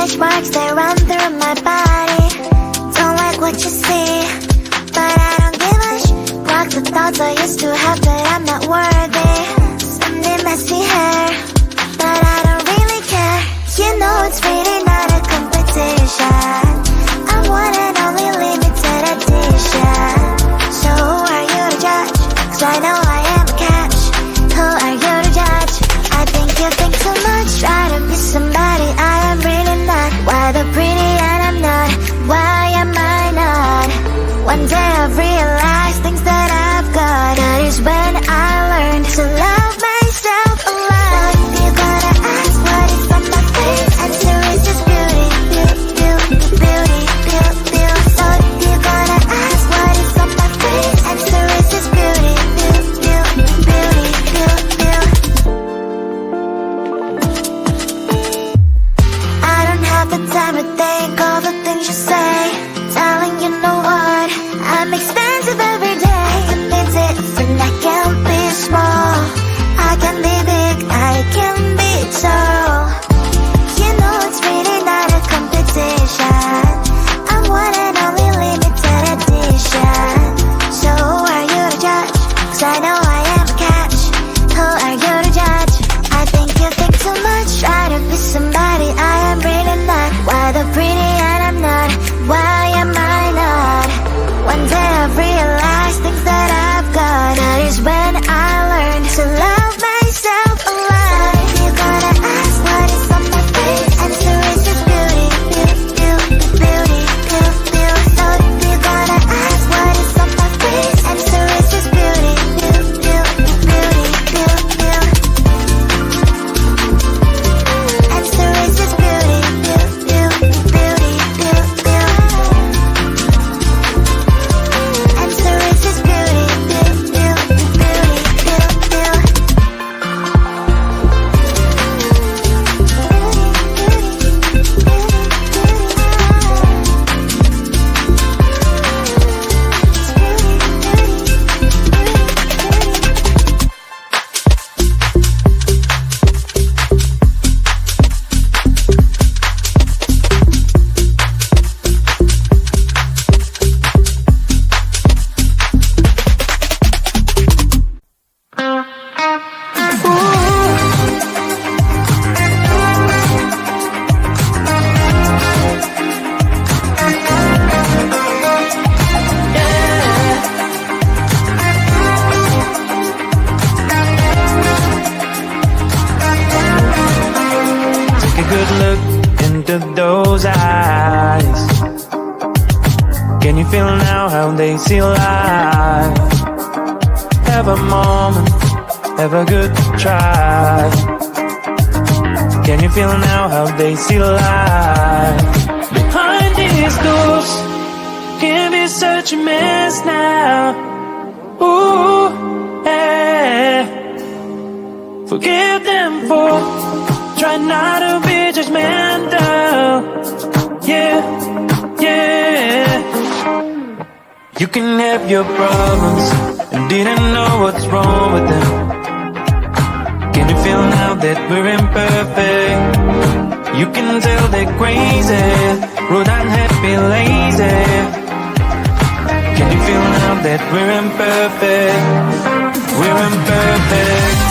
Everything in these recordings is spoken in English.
stretch marks that run through my body. Don't like what you see, but I don't give a block the thoughts I used to have that I'm not worthy. Someday messy hair, but I don't really care. You know it's really not a competition. I'm one and only limited edition. So who are you to judge? 'Cause I know I am a catch. Who are you to judge? I think you think too much. Try to be somebody I am really not. Why the pretty and I'm not? Why am I not? One day I've realized things that I've got. That is when I learned to love myself a lot. You gotta ask what is on my face. Answer is just beauty, beauty, beauty, beauty, beauty. So you gotta ask what is on my face. Answer is just beauty, beauty, beauty, beauty, beauty. I don't have the time to think all the things you say. Darling, you know what? I'm expensive every day. I can be different, I can be small. I can be big, I can be tall. You know it's really not a competition. I'm one and only limited edition. So who are you to judge? 'Cause I know I am a catch. Who are you to judge? I think you think too much. Try to be somebody I am really not. Why the pretty and I'm not? Why am I not? One day I've realized things that I've got. That is when I learned to love myself a lot. You gotta ask what is on my face. Answer is just beauty, beauty, beauty, beauty, beauty, beauty. So you gotta ask what is on my face. Answer is just beauty, beauty, beauty, beauty, beauty, beauty. Answer is just beauty, beauty, beauty, beauty, beauty, beauty. Answer is just beauty, beauty, beauty, beauty, beauty, beauty. Take a good look into those eyes. Can you feel now how they see life? Have a moment, have a good try. Can you feel now how they see life? Behind these doors can be such a mess now. Ooh, yeah. Forgive them for try not to be judgmental. Yeah, yeah. You can have your problems and didn't know what's wrong with them. Can you feel now that we're imperfect? You can tell they're crazy, rude, unhappy, lazy. Can you feel now that we're imperfect? We're imperfect.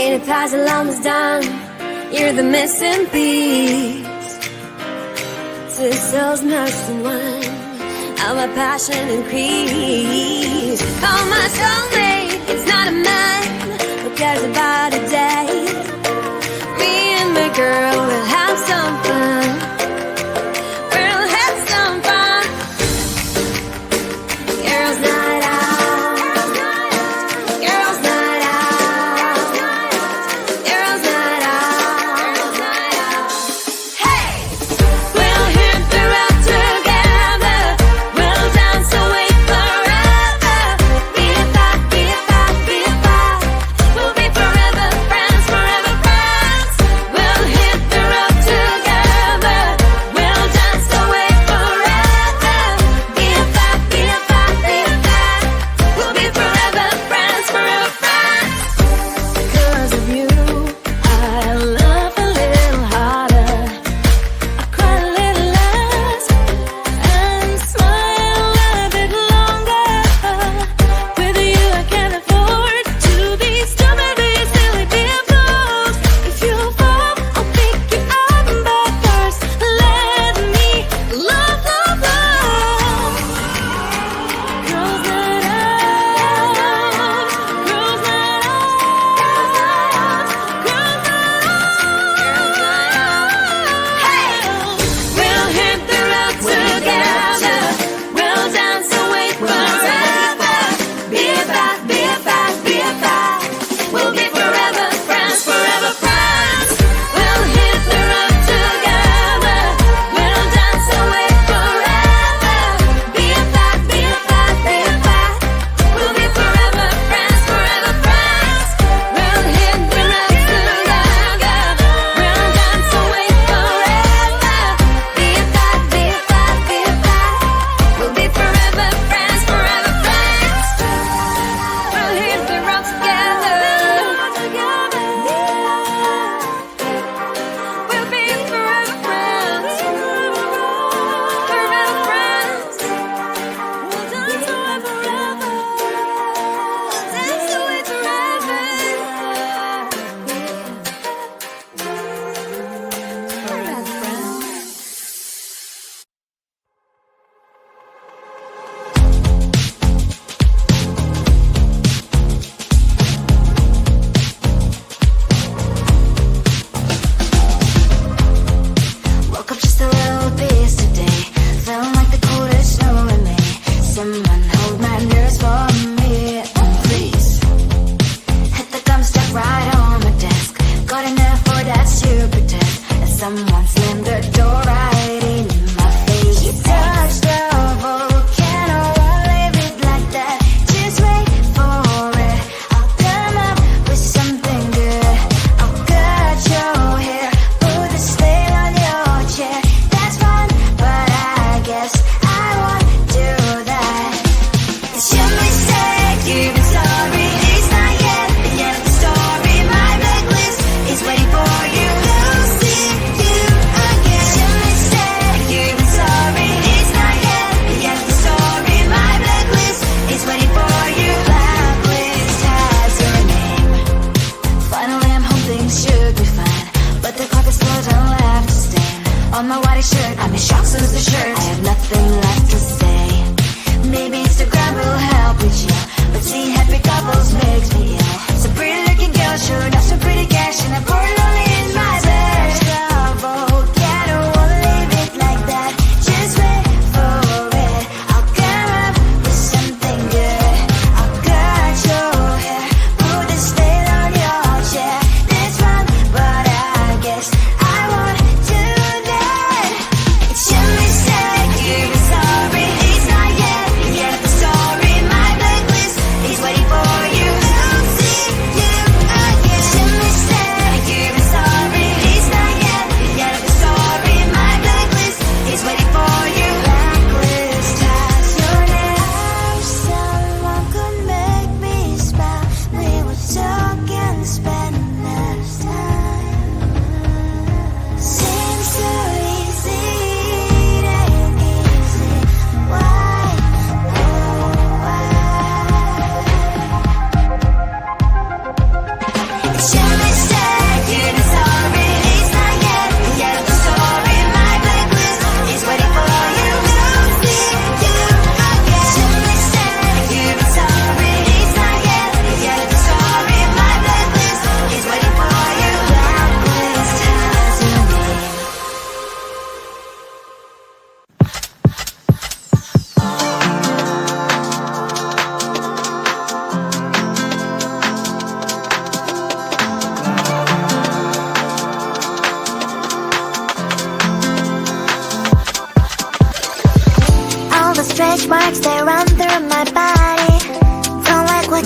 Ain't a past almost done. You're the missing piece. Two souls merged in one. How my passion increase. Call my soulmate. It's not a man who cares about a date. Me and my girl will have some fun. We'll have some fun. Girls' night out. Girls' night out. Girls' night out. Hey! We'll hit the road together. We'll dance away forever.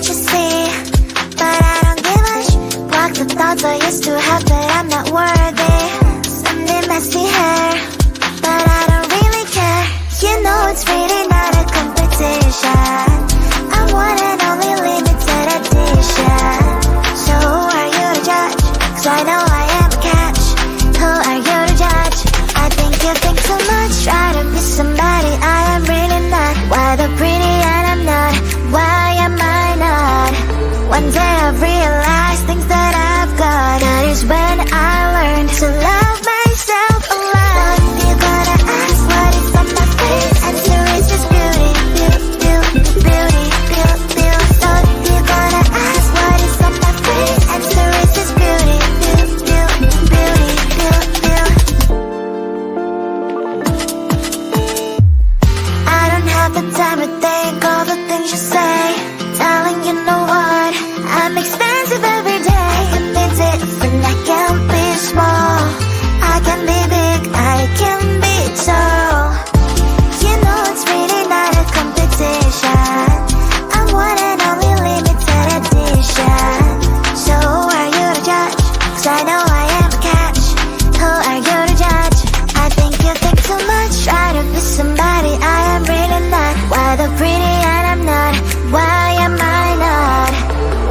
can't you see? But I don't give a block the thoughts I used to have that I'm not worthy. Sunday messy hair, but I don't really care. You know it's really not a competition. I'm one and only limited edition. So who are you to judge? 'Cause I know I am a catch. Who are you to judge? I think you think too much. Try to be somebody I am really not. Why the pretty and I'm not? Why am I not? One day I've realized things that I've got. That is when I learned to love myself a lot. You're gonna ask what is on my face. Answer is just beauty, beauty, beauty, beauty, beauty. So you're gonna ask what is on my face. Answer is just beauty, beauty, beauty, beauty, beauty. I don't have the time to think all the things you say. Darling, you know what? I'm expensive every day. I can be different, I can be small. I can be big, I can be tall. You know it's really not a competition. I'm one and only limited edition. So who are you to judge? 'Cause I know I am a catch. Who are you to judge? I think you think too much. Try to be somebody I am really not. Why the pretty and I'm not? Why am I not?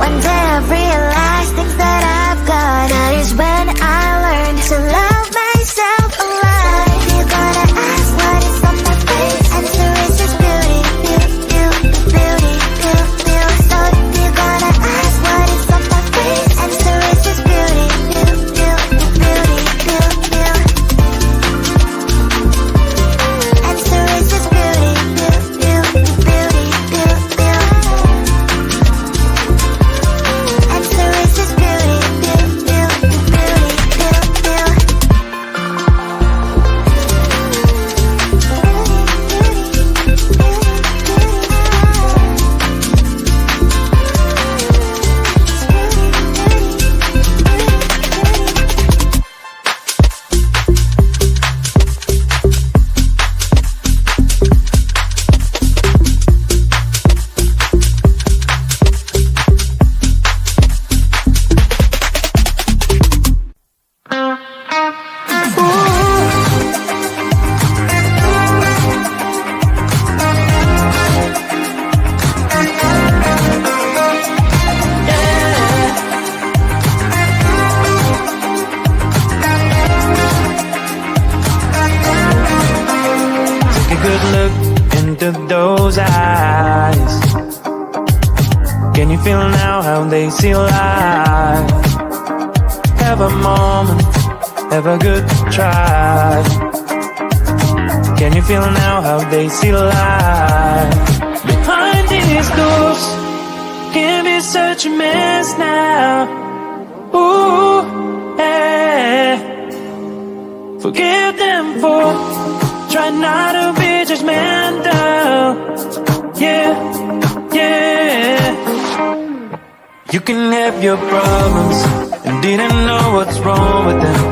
One day I've realized things that I've got. That is when I learned to love myself a lot. You're gonna ask what is on my face. Answer is just beauty, beauty, beauty, beauty, beauty. So you're gonna ask what is on my face. Answer is just beauty, beauty, beauty, beauty, beauty. Answer is just beauty, beauty, beauty, beauty, beauty. Answer is just beauty, beauty, beauty, beauty, beauty. Take a good look into those eyes. Can you feel now how they see life? Have a moment, have a good try. Can you feel now how they see life? Behind these doors can be such a mess now. Ooh, yeah. Forgive them for try not to be judgmental. Yeah, yeah. You can have your problems and didn't know what's wrong with them.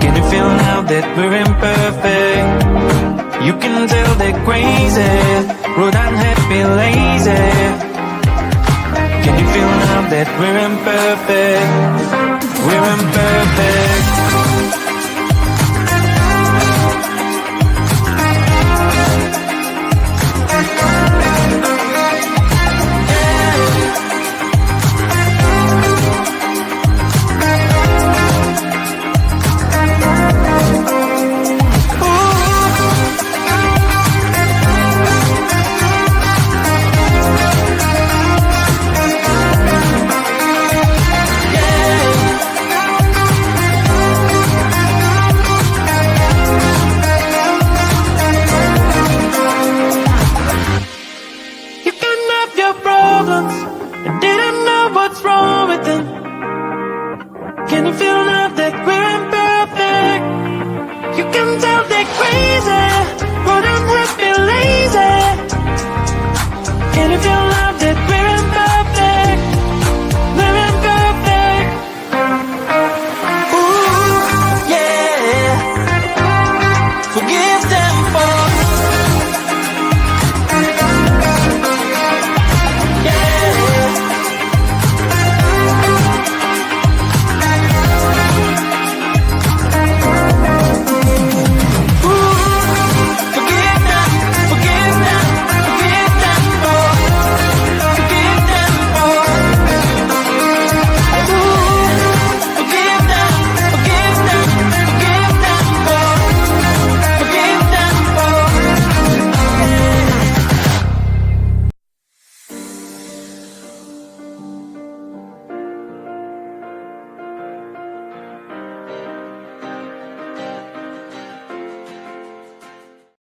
Can you feel now that we're imperfect? You can tell they're crazy, rude, unhappy, lazy. Can you feel now that we're imperfect? We're imperfect. And didn't know what's wrong with them. Can you feel now that we're imperfect? You can tell they're crazy.